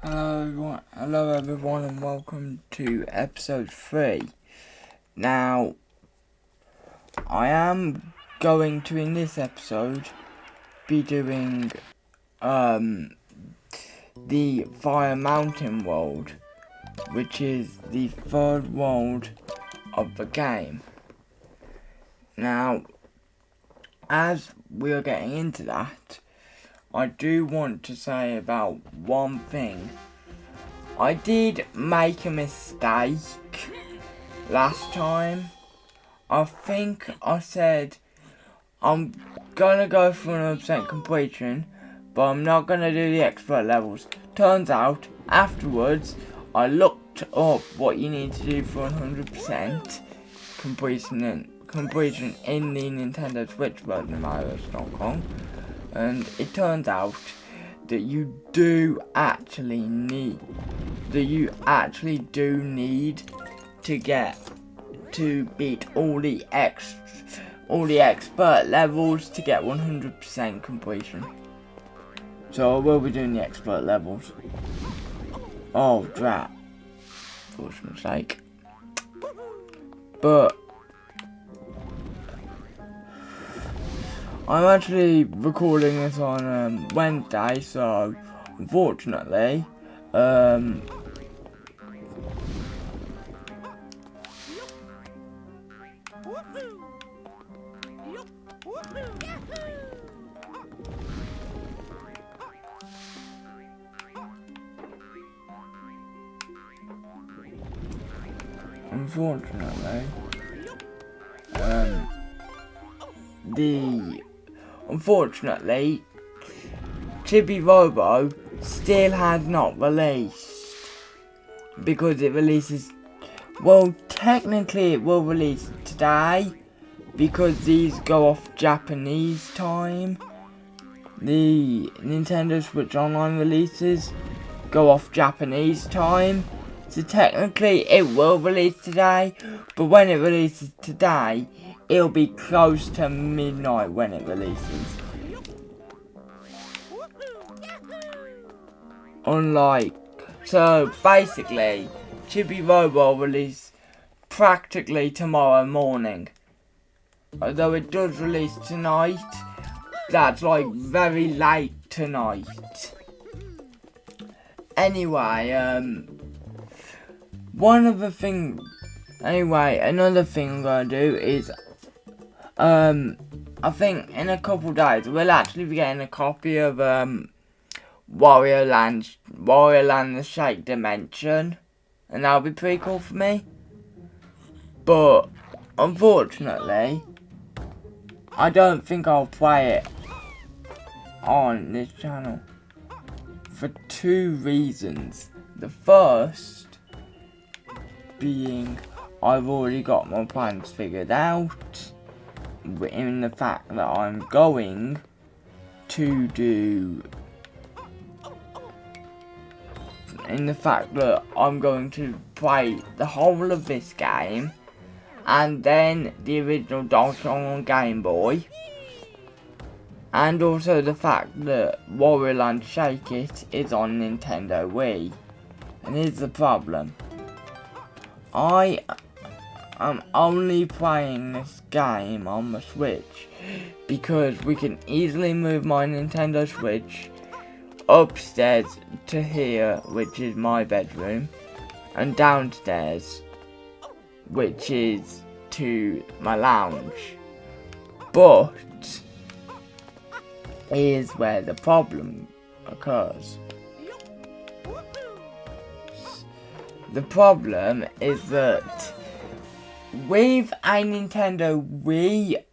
Hello everyone, and welcome to episode 3. Now, I am going to, in this episode, be doing the Fire Mountain world, which is the third world of the game. Now, as we are getting into that, I do want to say about one thing. I did make a mistake last time. I think I said I'm gonna go for 100% completion, but I'm not gonna do the expert levels. Turns out, afterwards, I looked up what you need to do for 100% completion in the Nintendo Switch version of Mario vs. Donkey Kong, and it turns out that you actually do need to get to beat all the expert levels to get 100% completion. So I will be doing the expert levels. Oh drat, for mistake. But I'm actually recording this on Wednesday, so unfortunately, unfortunately, Chibi Robo still has not released, because it releases, well, technically it will release today, because these go off Japanese time. The Nintendo Switch Online releases go off Japanese time, so technically it will release today, but when it releases today, it'll be close to midnight when it releases. So basically, Chibi Robo will release practically tomorrow morning. Although it does release tonight, that's like very late tonight. Anyway, another thing I'm gonna do is, I think in a couple days we'll actually be getting a copy of Wario Land the Shake Dimension, and that'll be pretty cool for me. But unfortunately, I don't think I'll play it on this channel for two reasons. The first being I've already got my plans figured out, in the fact that I'm going to play the whole of this game, and then the original Donkey Kong on Game Boy, and also the fact that Wario Land Shake It is on Nintendo Wii. And here's the problem. I am only playing this game on the Switch because we can easily move my Nintendo Switch upstairs to here, which is my bedroom, and downstairs, which is to my lounge. But here's where the problem occurs. The problem is that with a Nintendo Wii,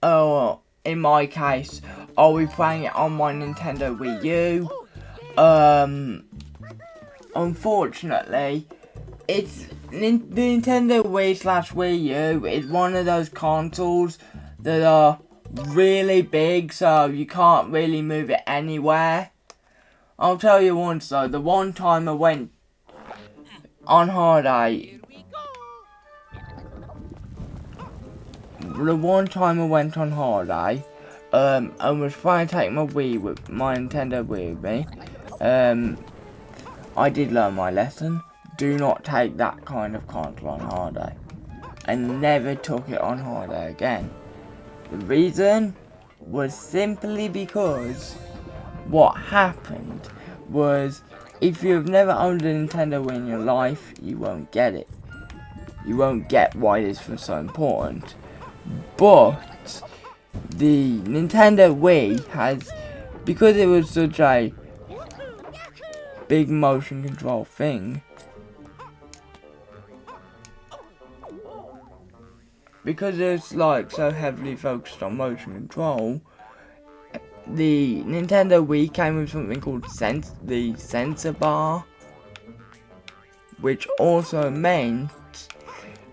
or in my case, I'll be playing it on my Nintendo Wii U. Unfortunately, the Nintendo Wii/Wii U is one of those consoles that are really big, so you can't really move it anywhere. I'll tell you once though, the one time I went on holiday, and was trying to take my Nintendo Wii with me, I did learn my lesson. Do not take that kind of console on holiday. I never took it on holiday again. The reason was simply because what happened was, if you've never owned a Nintendo Wii in your life, you won't get it. You won't get why this was so important. But the Nintendo Wii has, because it was such a big motion control thing, because it's like so heavily focused on motion control, the Nintendo Wii came with something called the sensor bar, which also meant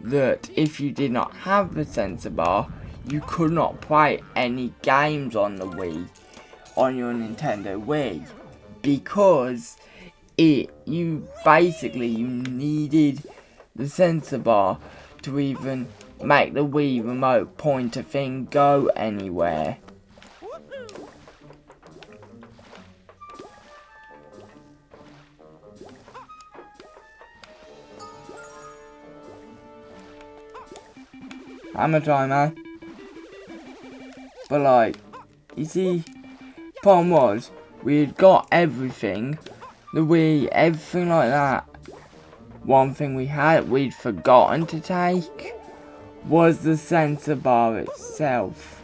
that if you did not have the sensor bar, you could not play any games on the Wii, on your Nintendo Wii, because you needed the sensor bar to even make the Wii remote pointer thing go anywhere. Hammer time, eh? But like, you see, problem was, we had got everything, the Wii, everything like that. One thing we'd forgotten to take was the sensor bar itself.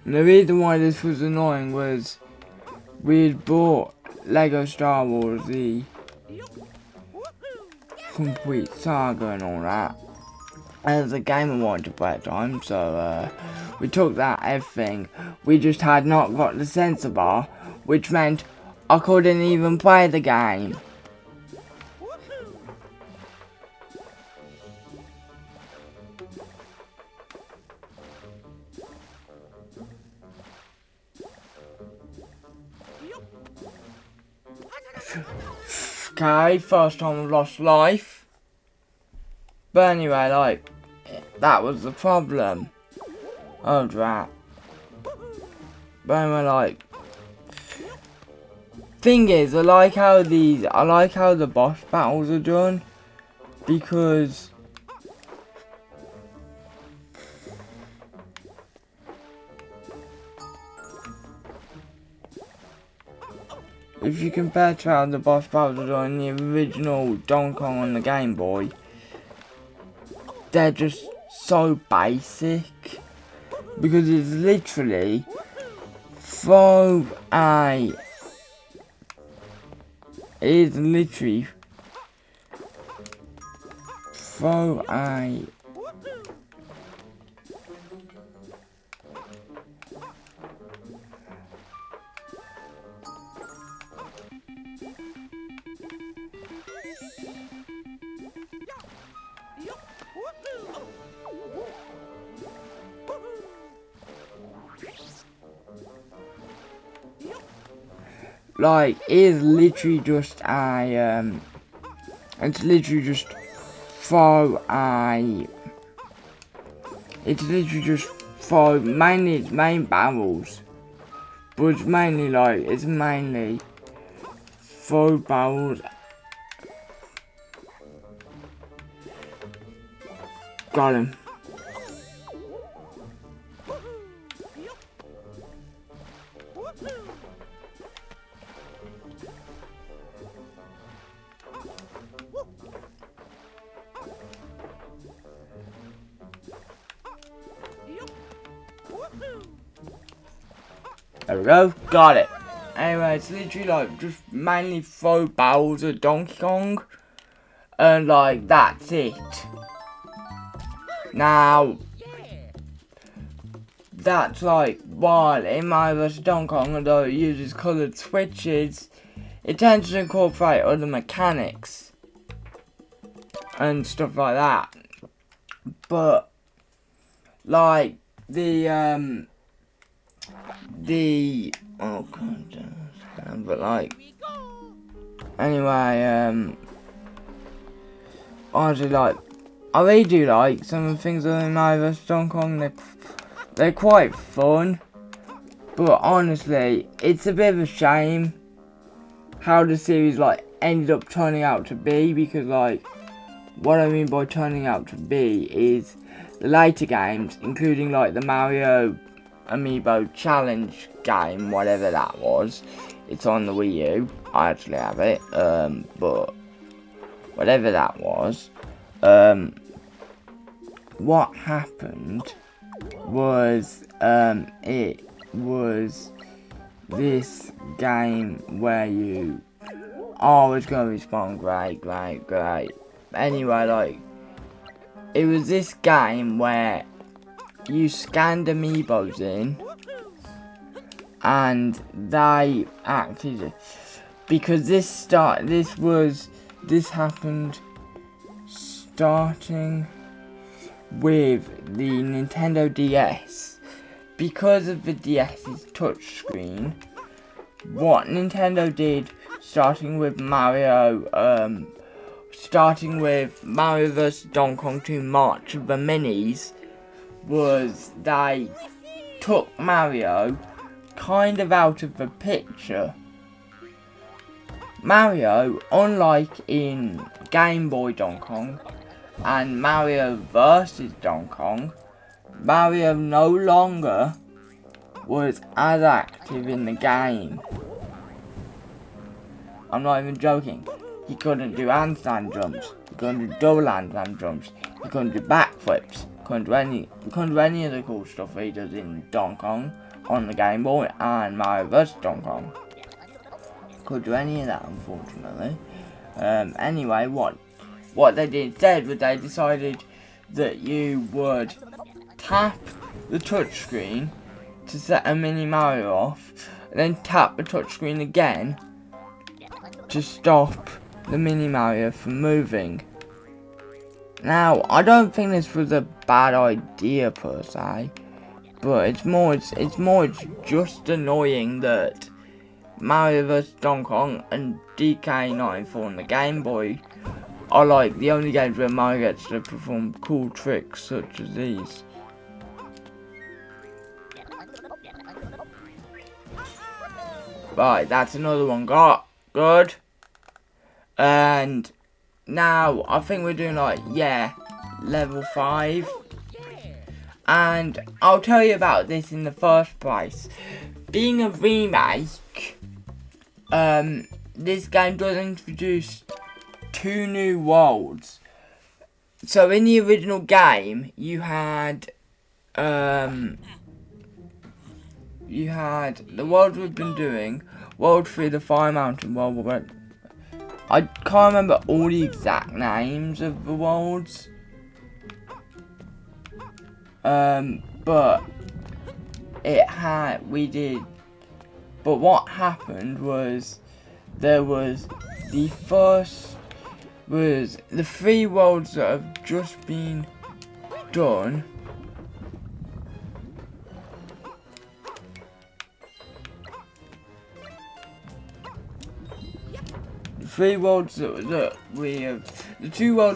And the reason why this was annoying was we'd bought Lego Star Wars, the complete saga and all that, as a game I wanted to play at the time, so we took that everything. We just had not got the sensor bar, which meant I couldn't even play the game. Okay, first time I've lost life. But anyway, like, that was the problem. Oh, drat. But anyway, like, thing is, I like how the boss battles are done, because if you compare to how the boss battles are done in the original Donkey Kong on the Game Boy, they're just so basic, because it's literally throw a like, it's literally just a, it's literally just for mainly its main barrels, but it's mainly throw barrels. Got him. There we go, got it. Anyway, it's literally like just mainly throw barrels at Donkey Kong, and like that's it. Now, that's like, while in Mario vs Donkey Kong, although it uses coloured switches, it tends to incorporate other mechanics and stuff like that. But like the oh god, but like, anyway, honestly, like, I really do like some of the things in Mario vs Donkey Kong. They're quite fun, but honestly, it's a bit of a shame how the series like ended up turning out to be, because like, what I mean by turning out to be is the later games, including like the Mario Amiibo Challenge game, whatever that was. It's on the Wii U. I actually have it. But whatever that was, what happened was, it was this game where you, oh, it's gonna respawn, great. Anyway, like, it was this game where you scanned amiibos in, and they acted, because this happened starting with the Nintendo DS. Because of the DS's touchscreen, what Nintendo did, starting with Mario vs Donkey Kong 2 March of the Minis, was they took Mario kind of out of the picture. Mario, unlike in Game Boy Donkey Kong and Mario vs Donkey Kong, Mario no longer was as active in the game. I'm not even joking. He couldn't do handstand jumps, he couldn't do double handstand jumps, he couldn't do backflips, couldn't do any of the cool stuff he does in Donkey Kong on the Game Boy and Mario vs Donkey Kong. Couldn't do any of that, unfortunately. Anyway, what they did instead was they decided that you would tap the touchscreen to set a mini Mario off, and then tap the touchscreen again to stop the mini Mario from moving. Now, I don't think this was a bad idea per se, but it's just annoying that Mario vs Donkey Kong and DK94 on the Game Boy are like the only games where Mario gets to perform cool tricks such as these. Right, that's another one got. Good. And now I think we're doing like, yeah, level 5. And I'll tell you about this in the first place. Being a remake, this game does introduce 2 new worlds. So in the original game, you had the world we've been doing, World 3, the Fire Mountain world. I can't remember all the exact names of the worlds. But what happened was, there was the 3 worlds that have just been done. The 2 worlds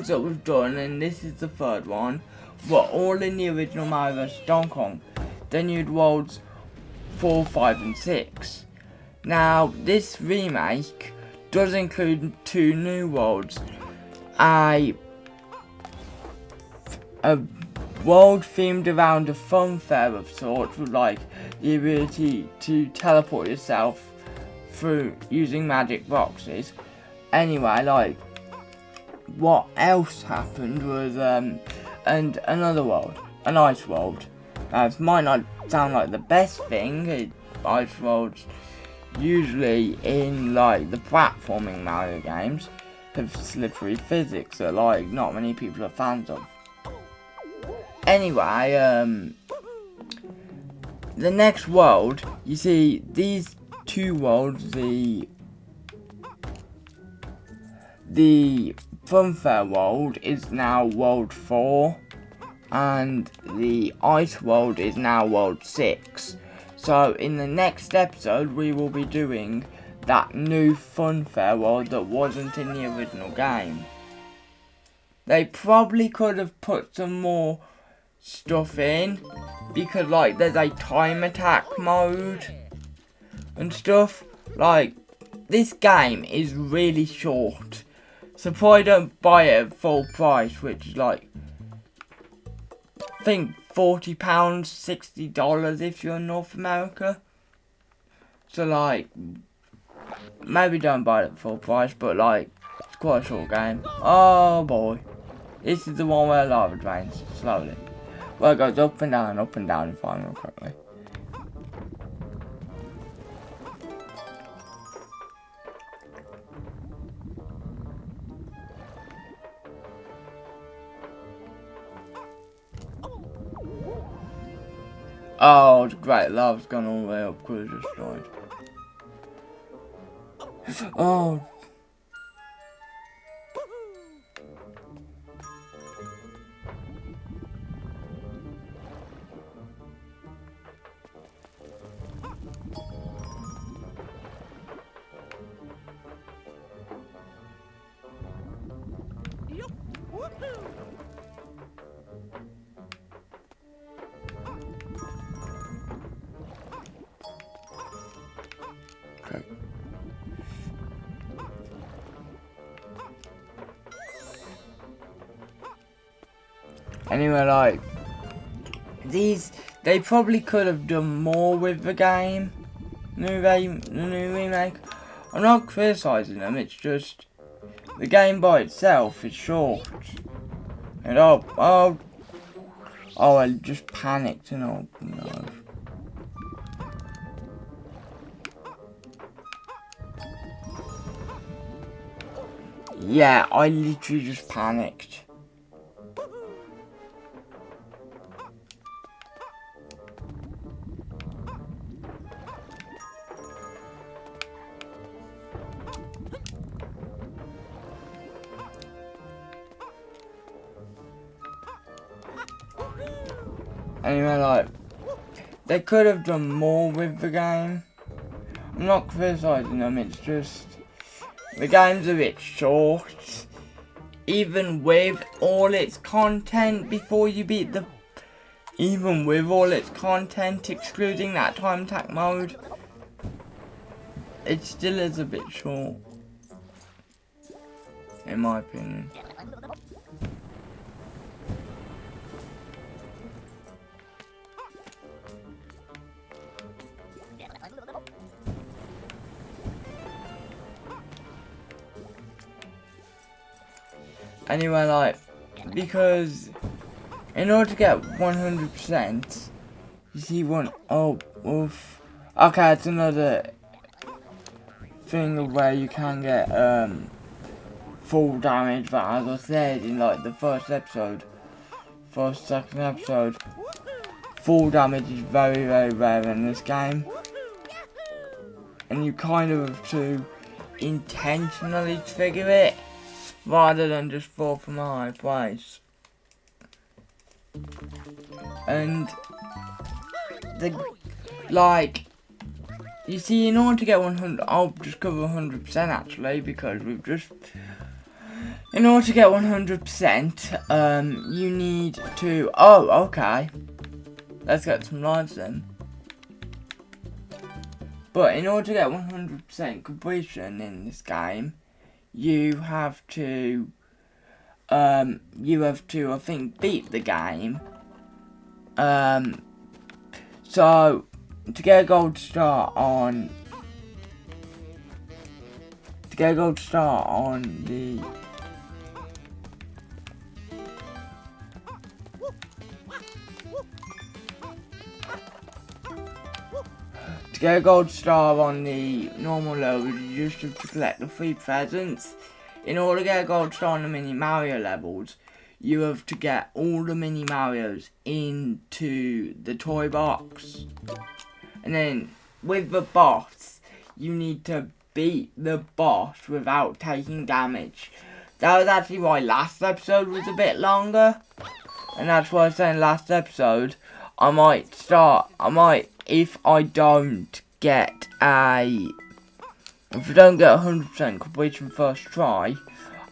that we've done, and this is the 3rd one, were all in the original Mario vs Donkey Kong. Then you had worlds 4, 5 and 6. Now this remake does include 2 new worlds. A world themed around a fun fair of sorts, with like the ability to teleport yourself through using magic boxes. Anyway, like, what else happened was, and another world, an ice world. Now, it might not sound like the best thing. Ice worlds, usually in like the platforming Mario games, have slippery physics that like not many people are fans of. Anyway, the next world, you see these 2 worlds, the Funfair world is now World 4, and the Ice world is now World 6. So in the next episode we will be doing that new Funfair world that wasn't in the original game. They probably could have put some more stuff in, because like there's a time attack mode and stuff. Like, this game is really short, so probably don't buy it at full price, which is like, I think £40, $60 if you're in North America. So like, maybe don't buy it at full price, but like, it's quite a short game. Oh boy, this is the one where lava drains slowly. Well, it goes up and down, if I remember correctly. Oh, the great love's gone all the way up, could have destroyed. Oh. Okay. Anyway, like, they probably could have done more with the game, the new remake. I'm not criticising them, it's just, the game by itself is short. And I just panicked and oh no. Yeah, I literally just panicked. Anyway, like, they could have done more with the game. I'm not criticising them, it's just, the game's a bit short. Even with all its content before you beat the... Even with all its content, excluding that time attack mode, it still is a bit short. In my opinion. Anyway, like, because in order to get 100%, you see oof. Okay, it's another thing where you can get full damage, but as I said in like the second episode, full damage is very, very rare in this game. And you kind of have to intentionally trigger it, rather than just fall from a high place. And you see, in order to get 100, I'll just cover 100% actually, because in order to get 100%, you need to, okay, let's get some lives then. But in order to get 100% completion in this game, you have to, I think, beat the game. So, to get a gold star on, the, to get a gold star on the normal level, you just have to collect the 3 presents. In order to get a gold star on the Mini Mario levels, you have to get all the Mini Marios into the toy box. And then, with the boss, you need to beat the boss without taking damage. That was actually why last episode was a bit longer. And that's why I was saying last episode, I might if I don't get if I don't get 100% completion first try,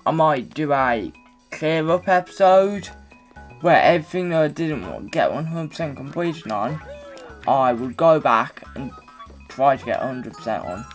I might do a clear up episode where everything that I didn't get 100% completion on, I would go back and try to get 100% on.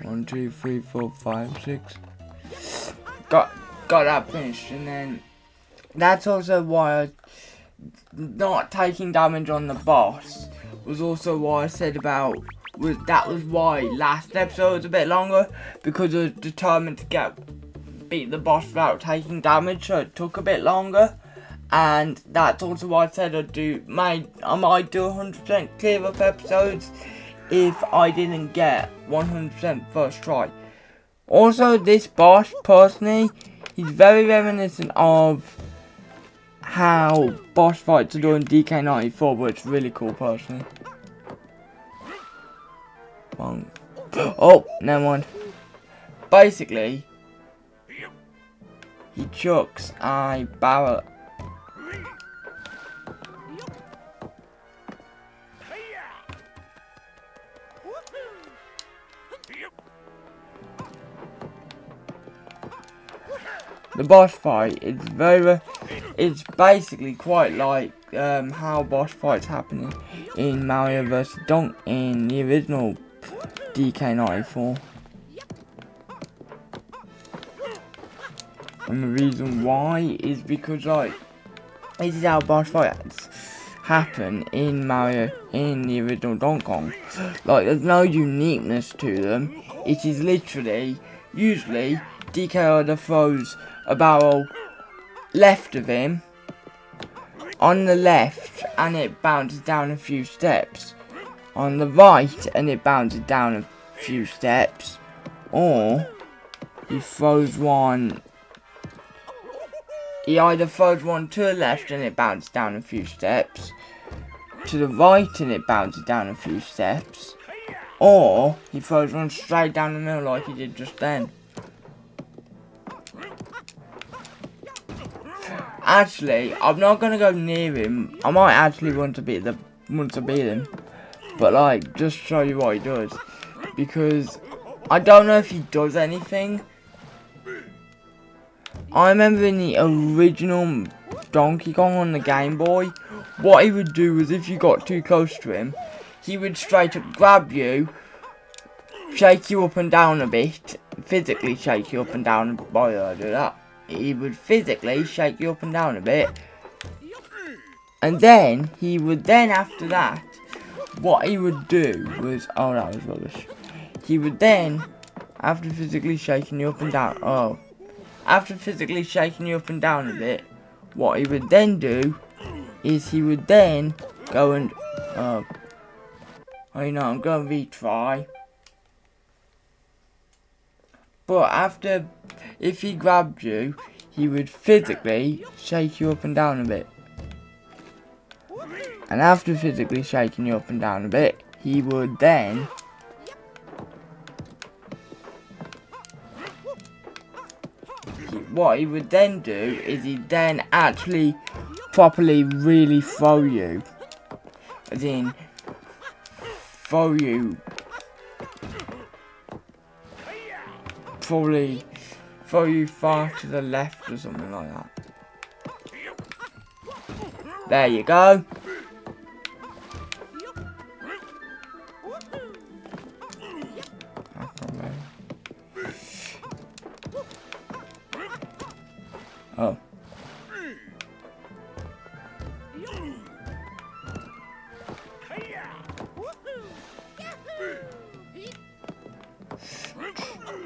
One, two, three, 4, 5, 6. Got that finished, and then that's also why not taking damage on the boss was also why I said about that was why last episode was a bit longer, because I was determined to beat the boss without taking damage, so it took a bit longer. And that's also why I said I might do 100% clear up episodes if I didn't get 100% first try. Also, this boss, personally, he's very reminiscent of how boss fights are done in DK94, but it's really cool, personally. Oh, never mind. Basically, he chucks a barrel. The boss fight it's basically quite like how boss fights happen in Mario vs. Donkey in the original DK94. And the reason why is because this is how boss fights happen in Mario in the original Donkey Kong. There's no uniqueness to them. It is literally, usually, DK either throws a barrel left of him, on the left, and it bounces down a few steps, on the right, and it bounces down a few steps, or he either throws one to the left and it bounces down a few steps, to the right and it bounces down a few steps, or he throws one straight down the middle like he did just then. Actually, I'm not gonna go near him. I might actually want to beat him, but just show you what he does, because I don't know if he does anything. I remember in the original Donkey Kong on the Game Boy, what he would do was if you got too close to him, he would straight up grab you, shake you up and down a bit, physically shake you up and down. Why did I do that? He would physically shake you up and down a bit, and then after that, what he would do was, oh, that was rubbish. He would then, after physically shaking you up and down, a bit, what he would then do is he would then go and, I'm going to retry. But if he grabbed you, he would physically shake you up and down a bit. And after physically shaking you up and down a bit, he would then what he would then do is he'd then actually properly really throw you. As in, throw you. Probably throw you far to the left or something like that. There you go. Oh.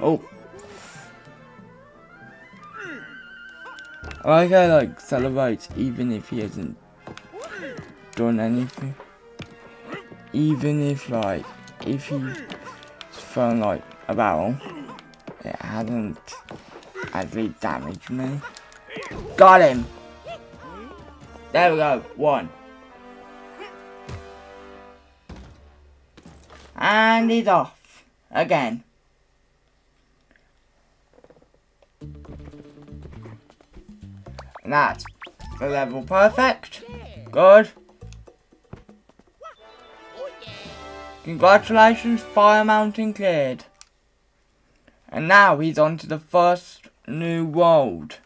Oh. I like how celebrates even if he hasn't done anything. even if if he's thrown like a barrel, it hasn't actually damaged me. Got him! There we go, 1. And he's off again. And that's the level perfect. Good. Congratulations, Fire Mountain cleared. And now he's on to the first new world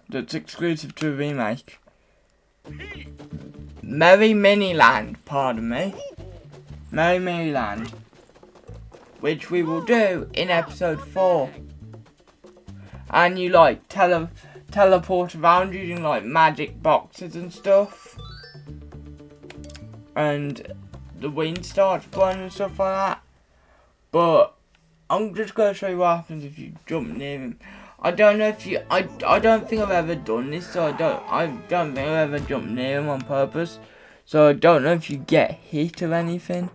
that's exclusive to the remake. Merry Miniland, pardon me. Merry Miniland. Which we will do in episode 4. And you teleport around using magic boxes and stuff. And the wind starts blowing and stuff like that. But I'm just going to show you what happens if you jump near him. I don't know if you, I don't think I've ever done this, so I don't think I've ever jumped near him on purpose. So I don't know if you get hit or anything.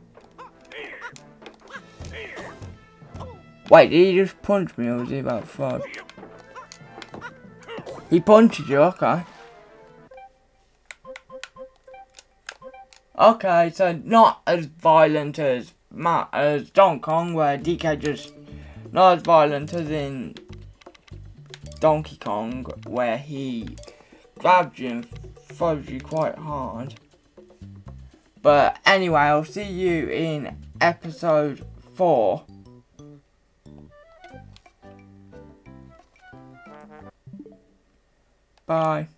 Wait, did he just punch me or was he about to throw? He punched you, okay. Okay, so not as violent as Donkey Kong, where DK just not as violent as in Donkey Kong, where he grabs you and throws you quite hard. But anyway, I'll see you in episode 4. Bye.